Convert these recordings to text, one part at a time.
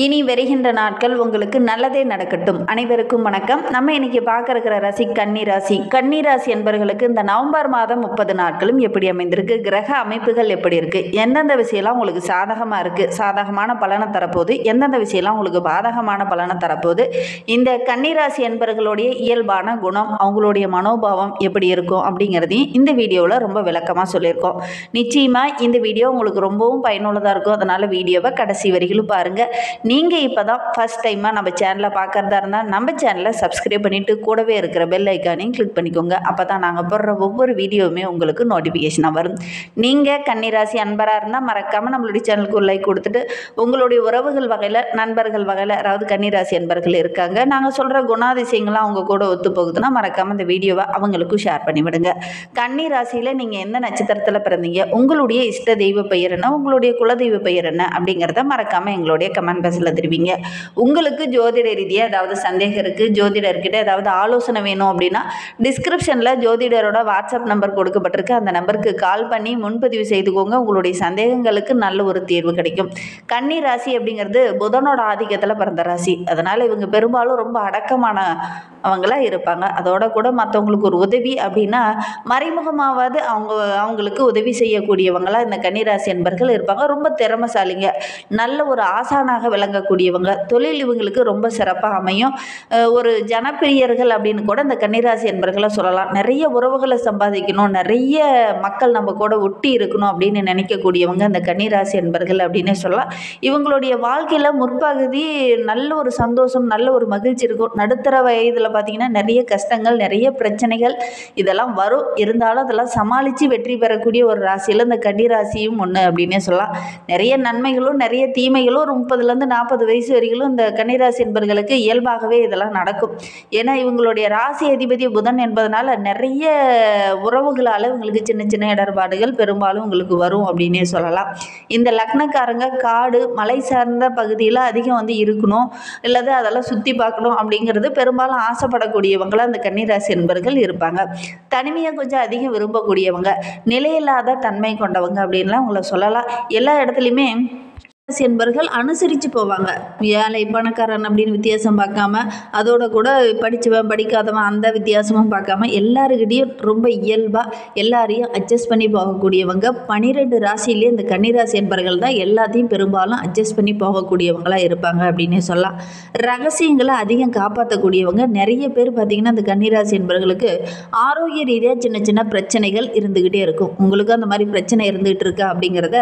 இனி வருகின்ற நாட்கள் உங்களுக்கு நல்லதே நடக்கட்டும். அனைவருக்கும் வணக்கம். நம்ம இன்னைக்கு பார்க்க இருக்கிற ராசி கன்னிராசி. கன்னிராசி என்பவர்களுக்கு இந்த நவம்பர் மாதம் 30 நாட்களும் எப்படி அமைந்திருக்கு, கிரக அமைப்புகள் எப்படி இருக்கு, எந்தெந்த விஷயம்லாம் உங்களுக்கு சாதகமாக இருக்கு, சாதகமான பலனை தரப்போகுது, எந்தெந்த விஷயம்லாம் உங்களுக்கு பாதகமான பலனை தரப்போகுது, இந்த கன்னிராசி என்பவர்களுடைய இயல்பான குணம், அவங்களுடைய மனோபாவம் எப்படி இருக்கும் அப்படிங்கிறதையும் இந்த வீடியோவில் ரொம்ப விளக்கமாக சொல்லியிருக்கோம். நிச்சயமாக இந்த வீடியோ உங்களுக்கு ரொம்பவும் பயனுள்ளதாக இருக்கும். அதனால் வீடியோவை கடைசி வரையிலும் பாருங்கள். நீங்கள் இப்போ தான் ஃபஸ்ட் டைமாக நம்ம சேனலை பார்க்குறதா இருந்தால் நம்ம சேனலை சப்ஸ்கிரைப் பண்ணிவிட்டு கூடவே இருக்கிற பெல் ஐக்கானையும் கிளிக் பண்ணிக்கோங்க. அப்போ தான் நாங்கள் போடுற ஒவ்வொரு வீடியோவுமே உங்களுக்கு நோட்டிஃபிகேஷனாக வரும். நீங்கள் கன்னிராசி அன்பராக இருந்தால் மறக்காமல் நம்மளுடைய சேனலுக்கு ஒரு லைக் கொடுத்துட்டு உங்களுடைய உறவுகள் வகையில், நண்பர்கள் வகையில் யாராவது கன்னிராசி அன்பர்கள் இருக்காங்க, நாங்கள் சொல்கிற குணாதிசயங்கள்லாம் அவங்க கூட ஒத்து போகுதுன்னா மறக்காமல் இந்த வீடியோவை அவங்களுக்கும் ஷேர் பண்ணிவிடுங்க. கன்னிராசியில் நீங்கள் எந்த நட்சத்திரத்தில் பிறந்தீங்க, உங்களுடைய இஷ்ட தெய்வ பெயர் என்ன, உங்களுடைய குலதெய்வ பெயர் என்ன அப்படிங்கிறத மறக்காமல் எங்களுடைய கமெண்ட் பாக்ஸில் தெரிவிங்க. உங்களுக்கு ஜோதிட ரீதியாக ஏதாவது சந்தேகம் இருக்குது, ஜோதிடர்கிட்ட ஏதாவது ஆலோசனை வேணும் அப்படின்னா டிஸ்கிரிப்ஷனில் ஜோதிடரோட வாட்ஸ்அப் நம்பர் கொடுக்கப்பட்டிருக்கு. அந்த நம்பருக்கு கால் பண்ணி முன்பதிவு செய்துக்கோங்க. உங்களுடைய சந்தேகங்களுக்கு நல்ல ஒரு தீர்வு கிடைக்கும். கன்னி ராசி அப்படிங்கிறது புதனோட ஆதிக்கத்தில் பிறந்த ராசி. அதனால் இவங்க பெரும்பாலும் ரொம்ப அடக்கமான அவங்களாக இருப்பாங்க. அதோட கூட மற்றவங்களுக்கு ஒரு உதவி அப்படின்னா மறைமுகமாவது அவங்களுக்கு உதவி செய்யக்கூடியவங்களாக இந்த கன்னிராசி என்பர்கள் இருப்பாங்க. ரொம்ப திறமைசாலிங்க, நல்ல ஒரு ஆசானாக விளங்கக்கூடியவங்க. தொழில் இவங்களுக்கு ரொம்ப சிறப்பாக அமையும். ஒரு ஜனப்பிரியர்கள் அப்படின்னு கூட இந்த கன்னிராசி என்பர்களை சொல்லலாம். நிறைய உறவுகளை சம்பாதிக்கணும், நிறைய மக்கள் நம்ம கூட ஒட்டி இருக்கணும் அப்படின்னு நினைக்கக்கூடியவங்க இந்த கன்னிராசி என்பர்கள் அப்படின்னு சொல்லலாம். இவங்களுடைய வாழ்க்கையில் முற்பகுதி நல்ல ஒரு சந்தோஷம், நல்ல ஒரு மகிழ்ச்சி இருக்கும். நடுத்தர வயதில் பார்த்திங்கன்னா நிறைய கஷ்டங்கள், நிறைய பிரச்சனைகள் இதெல்லாம் வரும். இருந்தாலும் அதெல்லாம் சமாளித்து வெற்றி பெறக்கூடிய ஒரு ராசியில் இந்த கன்னிராசியும் ஒன்று அப்படின்னே சொல்லலாம். நிறைய நன்மைகளும் நிறைய தீமைகளும் ஒரு 30லேருந்து 40 வயசு வரைக்கும் இந்த கன்னிராசி என்பர்களுக்கு இயல்பாகவே இதெல்லாம் நடக்கும். ஏன்னா இவங்களுடைய ராசி அதிபதி புதன் என்பதனால நிறைய உறவுகளால் இவங்களுக்கு சின்ன சின்ன இடர்பாடுகள் பெரும்பாலும் உங்களுக்கு வரும் அப்படின்னே சொல்லலாம். இந்த லக்னக்காரங்க காடு மலை சார்ந்த பகுதியில் அதிகம் இருக்கணும், இல்லது அதெல்லாம் சுற்றி பார்க்கணும் அப்படிங்கிறது பெரும்பாலும் ஆசைப்படக்கூடியவங்களாக அந்த கன்னிராசி என்பர்கள் இருப்பாங்க. தனிமையை கொஞ்சம் அதிகம் விரும்பக்கூடியவங்க, நிலையில்லாத தன்மை கொண்டவங்க அப்படின்லாம் உங்களை சொல்லலாம். எல்லா இடத்துலையுமே என்பர்கள் அனுசரித்து போவாங்க. ஏழை பணக்காரன் அப்படின்னு வித்தியாசம் பார்க்காம, அதோட கூட படித்தவன் படிக்காதவன் அந்த வித்தியாசமும் பார்க்காம எல்லாருக்கிட்டையும் ரொம்ப இயல்பாக எல்லாரையும் அட்ஜஸ்ட் பண்ணி போகக்கூடியவங்க. 12 ராசியிலே இந்த கன்னிராசி என்பர்கள் தான் எல்லாத்தையும் பெரும்பாலும் அட்ஜஸ்ட் பண்ணி போகக்கூடியவங்களாக இருப்பாங்க அப்படின்னே சொல்லலாம். ரகசியங்களை அதிகம் காப்பாற்றக்கூடியவங்க. நிறைய பேர் பார்த்திங்கன்னா இந்த கன்னிராசி என்பர்களுக்கு ஆரோக்கிய ரீதியாக சின்ன சின்ன பிரச்சனைகள் இருந்துக்கிட்டே இருக்கும். உங்களுக்கு அந்த மாதிரி பிரச்சனை இருந்துகிட்டு இருக்கா அப்படிங்கிறத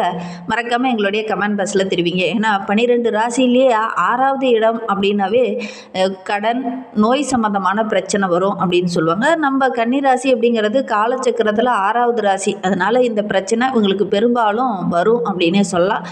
மறக்காமல் எங்களுடைய கமெண்ட் பாக்ஸில் தெரிவிங்க. ஏன்னா 12 ராசியிலேயே 6வது இடம் அப்படின்னாவே கடன், நோய் சம்பந்தமான பிரச்சனை வரும் அப்படின்னு சொல்லுவாங்க. நம்ம கன்னிராசி அப்படிங்கிறது காலச்சக்கரத்தில் 6வது ராசி. அதனால் இந்த பிரச்சனை உங்களுக்கு பெரும்பாலும் வரும் அப்படின்னே சொல்லலாம்.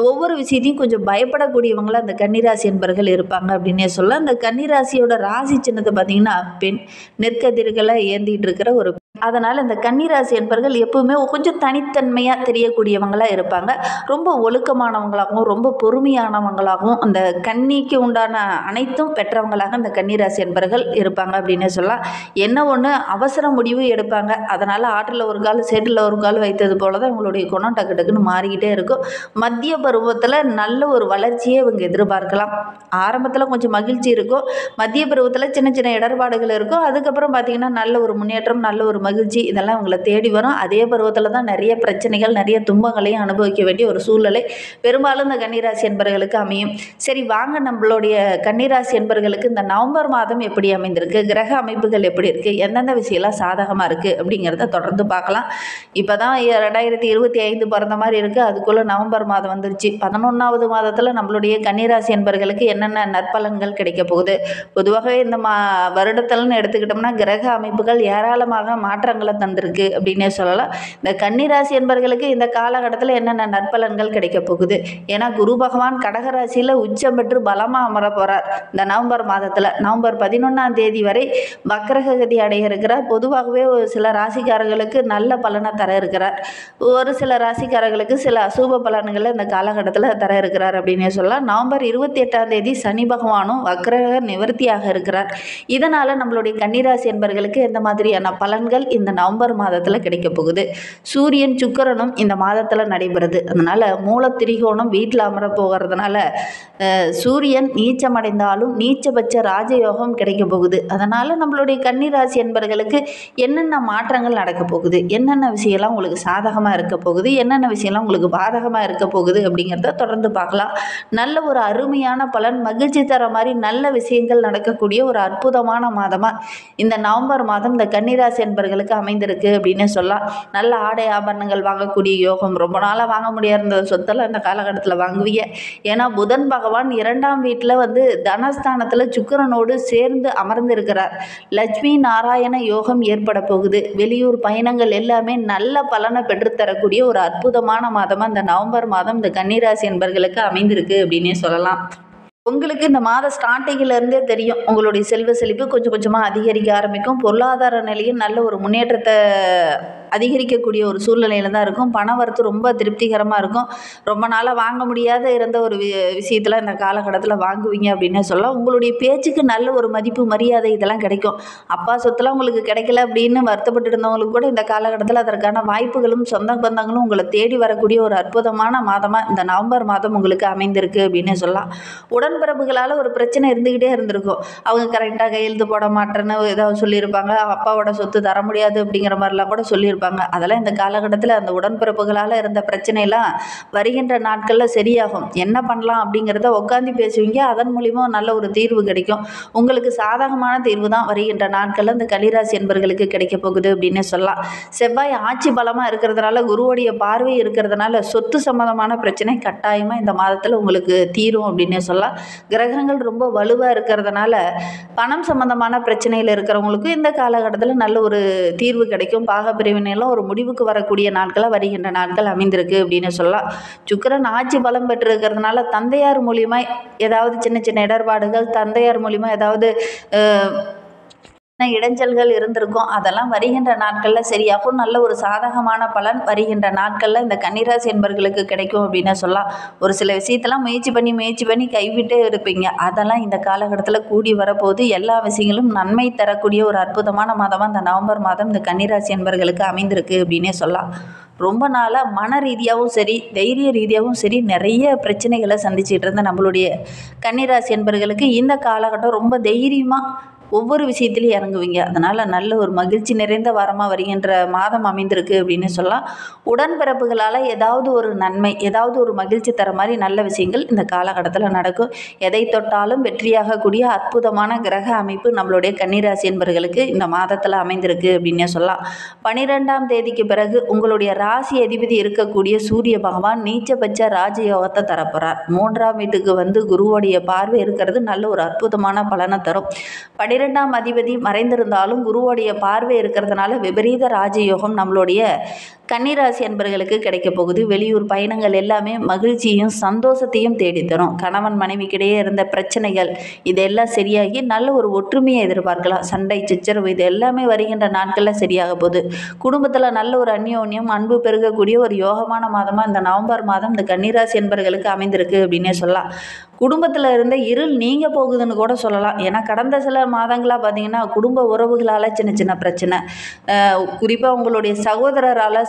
ஒவ்வொரு விஷயத்தையும் கொஞ்சம் பயப்படக்கூடியவங்களாக அந்த கன்னிராசி என்பர்கள் இருப்பாங்க அப்படின்னே சொல்லலாம். இந்த கன்னிராசியோட ராசி சின்னத்தை பார்த்திங்கன்னா பெண், நெற்கதிர்களை ஏந்திட்டு இருக்கிற ஒரு. அதனால் இந்த கன்னிராசி என்பர்கள் எப்பவுமே கொஞ்சம் தனித்தன்மையாக தெரியக்கூடியவங்களாக இருப்பாங்க. ரொம்ப ஒழுக்கமானவங்களாகவும் ரொம்ப பொறுமையானவங்களாகவும் அந்த கன்னிக்கு உண்டான அனைத்தும் பெற்றவங்களாக இந்த கன்னிராசி என்பர்கள் இருப்பாங்க அப்படின்னு சொல்லலாம். என்ன ஒன்று அவசர முடிவு எடுப்பாங்க. அதனால் ஆற்றில் ஒரு கால் சேற்றில் ஒரு கால் வைத்தது போல தான் இவங்களுடைய குணம் டக்கு டக்குன்னு மாறிக்கிட்டே இருக்கும். மத்திய பருவத்தில் நல்ல ஒரு வளர்ச்சியை இவங்க எதிர்பார்க்கலாம். ஆரம்பத்தில் கொஞ்சம் மகிழ்ச்சி இருக்கும், மத்திய பருவத்தில் சின்ன சின்ன இடர்பாடுகள் இருக்கும். அதுக்கப்புறம் பார்த்திங்கன்னா நல்ல ஒரு முன்னேற்றம், நல்ல ஒரு மகிழ்ச்சி இதெல்லாம் உங்களை தேடி வரும். அதே பருவத்தில் தான் நிறைய பிரச்சனைகள், நிறைய துன்பங்களையும் அனுபவிக்க வேண்டிய ஒரு சூழ்நிலை பெரும்பாலும் இந்த கன்னிராசி என்பர்களுக்கு அமையும். சரி, வாங்க நம்மளுடைய கன்னிராசி என்பர்களுக்கு இந்த நவம்பர் மாதம் எப்படி அமைந்திருக்கு, கிரக அமைப்புகள் எப்படி இருக்குது, எந்தெந்த விஷயம்லாம் சாதகமாக இருக்குது அப்படிங்கிறத தொடர்ந்து பார்க்கலாம். இப்போ தான் 2025 பிறந்த மாதிரி இருக்குது. அதுக்குள்ளே நவம்பர் மாதம் வந்துருச்சு. 11வது மாதத்தில் நம்மளுடைய கன்னிராசி என்பர்களுக்கு என்னென்ன நற்பலன்கள் கிடைக்க போகுது. பொதுவாகவே இந்த வருடத்தில்னு எடுத்துக்கிட்டோம்னா கிரக அமைப்புகள் ஏராளமாக மாற்றங்களை தந்திருக்கு அப்படின்னே சொல்லலாம். இந்த கன்னிராசி என்பர்களுக்கு இந்த காலகட்டத்தில் என்னென்ன நற்பலன்கள் கிடைக்க போகுது. ஏன்னா குரு பகவான் கடகராசியில் உச்சம் பெற்று பலமாக அமர போகிறார். இந்த நவம்பர் மாதத்தில் நவம்பர் 11ஆம் தேதி வரை வக்ரகதி அடைய இருக்கிறார். பொதுவாகவே ஒரு சில ராசிக்காரர்களுக்கு நல்ல பலனை தர இருக்கிறார், ஒரு சில ராசிக்காரர்களுக்கு சில அசுப பலன்களை இந்த காலகட்டத்தில் தர இருக்கிறார் அப்படின்னே சொல்லலாம். நவம்பர் 28ஆம் தேதி சனி பகவானும் வக்ரக நிவர்த்தியாக இருக்கிறார். இதனால் நம்மளுடைய கன்னிராசி என்பர்களுக்கு எந்த மாதிரியான பலன்கள் நன்மைகள் இந்த நவம்பர் மாதத்தில் கிடைக்க போகுது. சூரியன் சுக்கிரனும் இந்த மாதத்தில் நடைபெறுது. அதனால் மூலத்திரிகோணம் வீட்டில் அமர போகிறதுனால சூரியன் நீச்சமடைந்தாலும் நீச்சபட்ச ராஜயோகம் கிடைக்க போகுது. அதனால் நம்மளுடைய கன்னிராசி என்பர்களுக்கு என்னென்ன மாற்றங்கள் நடக்க போகுது, என்னென்ன விஷயம்லாம் உங்களுக்கு சாதகமாக இருக்க போகுது, என்னென்ன விஷயம்லாம் உங்களுக்கு பாதகமாக இருக்க போகுது அப்படிங்கிறத தொடர்ந்து பார்க்கலாம். நல்ல ஒரு அருமையான பலன், மகிழ்ச்சி தர மாதிரி நல்ல விஷயங்கள் நடக்கக்கூடிய ஒரு அற்புதமான மாதமாக இந்த நவம்பர் மாதம் இந்த கன்னிராசி என்பர்களுக்கு அமைந்திருக்கு அப்படின்னு சொல்லலாம். நல்ல ஆடை ஆபரணங்கள் வாங்கக்கூடிய யோகம், ரொம்ப நாளாக வாங்க முடியாத சொத்தெல்லாம் இந்த காலகட்டத்தில் வாங்குவீங்க. ஏன்னா புதன் பகவான் 2ஆம் வீட்டில் தனஸ்தானத்தில் சுக்கிரனோடு சேர்ந்து அமர்ந்து இருக்கிறார். லட்சுமி நாராயண யோகம் ஏற்பட போகுது. வெளியூர் பயணங்கள் எல்லாமே நல்ல பலனை பெற்றுத்தரக்கூடிய ஒரு அற்புதமான மாதமாக இந்த நவம்பர் மாதம் இந்த கன்னிராசி என்பர்களுக்கு அமைந்திருக்கு அப்படின்னே சொல்லலாம். உங்களுக்கு இந்த மாத ஸ்டார்டிங்கிலேருந்தே தெரியும், உங்களுடைய செல்வ செழிப்பு கொஞ்சம் கொஞ்சமாக அதிகரிக்க ஆரம்பிக்கும். பொருளாதார நிலையும் நல்ல ஒரு முன்னேற்றத்தை அதிகரிக்கக்கூடிய ஒரு சூழ்நிலையில் தான் இருக்கும். பண வரத்து ரொம்ப திருப்திகரமாக இருக்கும். ரொம்ப நாளாக வாங்க முடியாத இருந்த ஒரு விஷயத்தில் இந்த காலகட்டத்தில் வாங்குவீங்க அப்படின்னே சொல்லலாம். உங்களுடைய பேச்சுக்கு நல்ல ஒரு மதிப்பு மரியாதை இதெல்லாம் கிடைக்கும். அப்பா சொத்துலாம் உங்களுக்கு கிடைக்கல அப்படின்னு வருத்தப்பட்டு இருந்தவங்களுக்கு கூட இந்த காலகட்டத்தில் அதற்கான வாய்ப்புகளும் சொந்த பந்தங்களும் உங்களை தேடி வரக்கூடிய ஒரு அற்புதமான மாதமாக இந்த நவம்பர் மாதம் உங்களுக்கு அமைந்திருக்கு அப்படின்னு சொல்லலாம். உடன்பிறப்புகளால் ஒரு பிரச்சனை இருந்துக்கிட்டே இருந்திருக்கும். அவங்க கரெக்டாக கையெழுத்து போட மாட்டேன்னு ஏதாவது சொல்லியிருப்பாங்க. அப்பாவோட சொத்து தர முடியாது அப்படிங்கிற மாதிரிலாம் கூட சொல்லியிருப்பாங்க. அதெல்லாம் இந்த காலகட்டத்தில் அந்த உடன்பிறப்புகளால் இருந்த பிரச்சனைலாம் வருகின்ற நாட்களில் சரியாகும். என்ன பண்ணலாம் அப்படிங்கிறத உட்காந்து பேசுவீங்க. அதன் மூலிமா நல்ல ஒரு தீர்வு கிடைக்கும். உங்களுக்கு சாதகமான தீர்வு தான் வருகின்ற நாட்களில் இந்த கன்னிராசி என்பர்களுக்கு கிடைக்க போகுது அப்படின்னு சொல்லலாம். செவ்வாய் ஆட்சி பலமாக இருக்கிறதுனால, குருவுடைய பார்வை இருக்கிறதுனால சொத்து சம்பந்தமான பிரச்சனை கட்டாயமாக இந்த மாதத்தில் உங்களுக்கு தீரும் அப்படின்னே சொல்லலாம். கிரகங்கள் ரொம்ப வலுவாக இருக்கிறதுனால பணம் சம்பந்தமான பிரச்சனையில் இருக்கிறவங்களுக்கு இந்த காலகட்டத்தில் நல்ல ஒரு தீர்வு கிடைக்கும். பாகப்பிரிவினையெல்லாம் ஒரு முடிவுக்கு வரக்கூடிய நாட்களாக வருகின்ற நாட்கள் அமைந்திருக்கு அப்படின்னு சொல்லலாம். சுக்கிரன் ஆட்சி பலம் பெற்றிருக்கிறதுனால தந்தையார் மூலிமா ஏதாவது சின்ன சின்ன இடர்பாடுகள், தந்தையார் மூலிமா ஏதாவது இடைஞ்சல்கள் இருந்திருக்கும். அதெல்லாம் வருகின்ற நாட்களில் சரியாகும். நல்ல ஒரு சாதகமான பலன் வருகின்ற நாட்களில் இந்த கன்னிராசி என்பர்களுக்கு கிடைக்கும் அப்படின்னு சொல்லலாம். ஒரு சில விஷயத்தெல்லாம் முயற்சி பண்ணி கைவிட்டே இருப்பீங்க. அதெல்லாம் இந்த காலகட்டத்தில் கூடி வரப்போது. எல்லா விஷயங்களும் நன்மை தரக்கூடிய ஒரு அற்புதமான மாதமாக இந்த நவம்பர் மாதம் இந்த கன்னிராசி என்பர்களுக்கு அமைந்திருக்கு அப்படின்னே சொல்லலாம். ரொம்ப நாளாக மன ரீதியாகவும் சரி, தைரிய ரீதியாகவும் சரி, நிறைய பிரச்சனைகளை சந்திச்சிட்டு இருந்த நம்மளுடைய கன்னிராசி என்பர்களுக்கு இந்த காலகட்டம் ரொம்ப தைரியமாக ஒவ்வொரு விஷயத்துலையும் இறங்குவீங்க. அதனால் நல்ல ஒரு மகிழ்ச்சி நிறைந்த வாரமாக வருகின்ற மாதம் அமைந்திருக்கு அப்படின்னு சொல்லலாம். உடன்பிறப்புகளால் ஏதாவது ஒரு நன்மை, ஏதாவது ஒரு மகிழ்ச்சி தர மாதிரி நல்ல விஷயங்கள் இந்த காலகட்டத்தில் நடக்கும். எதை தொட்டாலும் வெற்றியாகக்கூடிய அற்புதமான கிரக அமைப்பு நம்மளுடைய கன்னிராசி என்பவர்களுக்கு இந்த மாதத்தில் அமைந்திருக்கு அப்படின்னே சொல்லலாம். 12ஆம் தேதிக்கு பிறகு உங்களுடைய ராசி அதிபதி இருக்கக்கூடிய சூரிய பகவான் நீச்சபட்ச ராஜயோகத்தை தரப்போகிறார். 3ஆம் வீட்டுக்கு குருவுடைய பார்வை இருக்கிறது நல்ல ஒரு அற்புதமான பலனை தரும். 12ஆம் அதிபதி மறைந்திருந்தாலும் குருவுடைய பார்வை இருக்கிறதுனால விபரீத ராஜயோகம் நம்மளுடைய கன்னிராசி என்பர்களுக்கு கிடைக்க போகுது. வெளியூர் பயணங்கள் எல்லாமே மகிழ்ச்சியும் சந்தோஷத்தையும் தேடித்தரும். கணவன் மனைவிக்கிடையே இருந்த பிரச்சனைகள் இதெல்லாம் சரியாகி நல்ல ஒரு ஒற்றுமையை எதிர்பார்க்கலாம். சண்டை சச்சரவு இது எல்லாமே வருகின்ற நாட்களில் சரியாக போகுது. குடும்பத்தில் நல்ல ஒரு அந்யோன்யம் அன்பு பெருகக்கூடிய ஒரு யோகமான மாதமாக இந்த நவம்பர் மாதம் இந்த கன்னிராசி என்பர்களுக்கு அமைந்திருக்கு அப்படின்னே சொல்லலாம். குடும்பத்தில் இருந்த இருள் நீங்க போகுதுன்னு கூட சொல்லலாம். ஏன்னா கடந்த சில மாதங்களாக பார்த்தீங்கன்னா குடும்ப உறவுகளால் சின்ன சின்ன பிரச்சனை, குறிப்பாக உங்களுடைய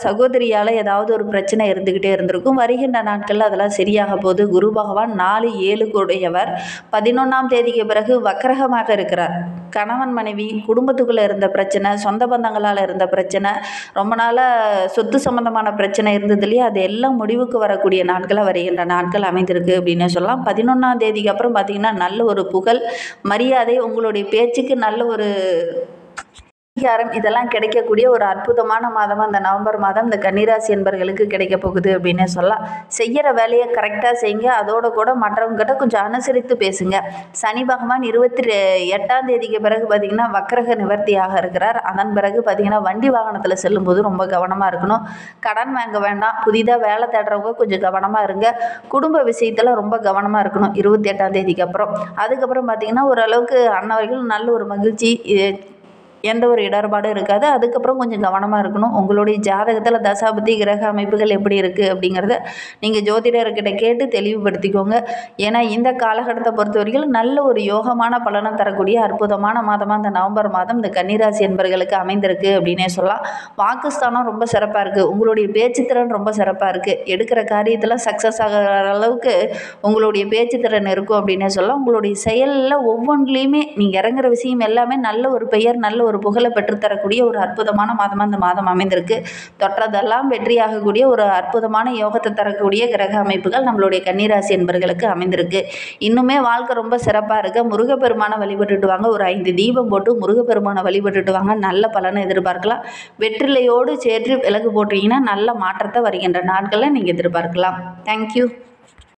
சகோதரியால் ஏதாவது ஒரு பிரச்சனை இருந்துக்கிட்டே இருந்திருக்கும். வருகின்ற நாட்களில் அதெல்லாம் சரியாக போகுது. குரு பகவான் 4, 7 உடையவர் 11ஆம் தேதிக்கு பிறகு வக்கரகமாக இருக்கிறார். கணவன் மனைவி குடும்பத்துக்குள்ளே இருந்த பிரச்சனை, சொந்த பந்தங்களால் இருந்த பிரச்சனை, ரொம்ப நாளாக சொத்து சம்பந்தமான பிரச்சனை இருந்தது இல்லையா, அது எல்லாம் முடிவுக்கு வரக்கூடிய நாட்களாக வருகின்ற நாட்கள் அமைந்திருக்கு அப்படின்னு சொல்லலாம். 11ஆம் தேதிக்கு அப்புறம் பார்த்திங்கன்னா நல்ல ஒரு புகழ் மரியாதை, உங்களுடைய பேச்சுக்கு நல்ல ஒரு அங்கீகாரம் இதெல்லாம் கிடைக்கக்கூடிய ஒரு அற்புதமான மாதமாக இந்த நவம்பர் மாதம் இந்த கன்னிராசி என்பர்களுக்கு கிடைக்க போகுது அப்படின்னு சொல்லலாம். செய்கிற வேலையை கரெக்டாக செய்யுங்க. அதோட கூட மற்றவங்ககிட்ட கொஞ்சம் அனுசரித்து பேசுங்க. சனி பகவான் 28ஆம் தேதிக்கு பிறகு பார்த்திங்கன்னா வக்கரக நிவர்த்தியாக இருக்கிறார். அதன் பிறகு பார்த்திங்கன்னா வண்டி வாகனத்தில் செல்லும்போது ரொம்ப கவனமாக இருக்கணும். கடன் வாங்க வேண்டாம். புதிதாக வேலை தேடுறவங்க கொஞ்சம் கவனமாக இருங்க. குடும்ப விஷயத்தில் ரொம்ப கவனமாக இருக்கணும் 28ஆம் தேதிக்கு அப்புறம். அதுக்கப்புறம் பார்த்திங்கன்னா ஓரளவுக்கு அன்னவர்கள் நல்ல ஒரு மகிழ்ச்சி எந்த ஒரு இடர்பாடும் இருக்காது. அதுக்கப்புறம் கொஞ்சம் கவனமாக இருக்கணும். உங்களுடைய ஜாதகத்தில் தசாபுத்தி கிரக அமைப்புகள் எப்படி இருக்குது அப்படிங்கிறத நீங்கள் ஜோதிடர்கிட்ட கேட்டு தெளிவுபடுத்திக்கோங்க. ஏன்னா இந்த காலகட்டத்தை பொறுத்த வரைக்கும் நல்ல ஒரு யோகமான பலனை தரக்கூடிய அற்புதமான மாதமாக இந்த நவம்பர் மாதம் இந்த கன்னிராசி என்பர்களுக்கு அமைந்திருக்கு அப்படின்னே சொல்லலாம். வாக்குஸ்தானம் ரொம்ப சிறப்பாக இருக்குது. உங்களுடைய பேச்சுத்திறன் ரொம்ப சிறப்பாக இருக்குது. எடுக்கிற காரியத்தில் சக்ஸஸ் ஆகிற அளவுக்கு உங்களுடைய பேச்சுத்திறன் இருக்கும் அப்படின்னே சொல்லலாம். உங்களுடைய செயலில் ஒவ்வொன்றிலையுமே நீங்கள் இறங்குற விஷயம் எல்லாமே நல்ல ஒரு பெயர், நல்ல ஒரு புகழை பெற்றுத்தரக்கூடிய ஒரு அற்புதமான மாதமாக இந்த மாதம் அமைந்திருக்கு. தொற்றதெல்லாம் வெற்றியாகக்கூடிய ஒரு அற்புதமான யோகத்தை தரக்கூடிய கிரக அமைப்புகள் நம்மளுடைய கன்னிராசி என்பர்களுக்கு அமைந்திருக்கு. இன்னுமே வாழ்க்கை ரொம்ப சிறப்பாக இருக்க முருகப்பெருமானை வழிபட்டுட்டு வாங்க. ஒரு 5 தீபம் போட்டு முருகப்பெருமானை வழிபட்டுட்டு வாங்க. நல்ல பலனை எதிர்பார்க்கலாம். வெற்றிலையோடு சேர்த்து விலகு போட்டீங்கன்னா நல்ல மாற்றத்தை வருகின்ற நாட்களில் நீங்கள் எதிர்பார்க்கலாம். தேங்க்யூ.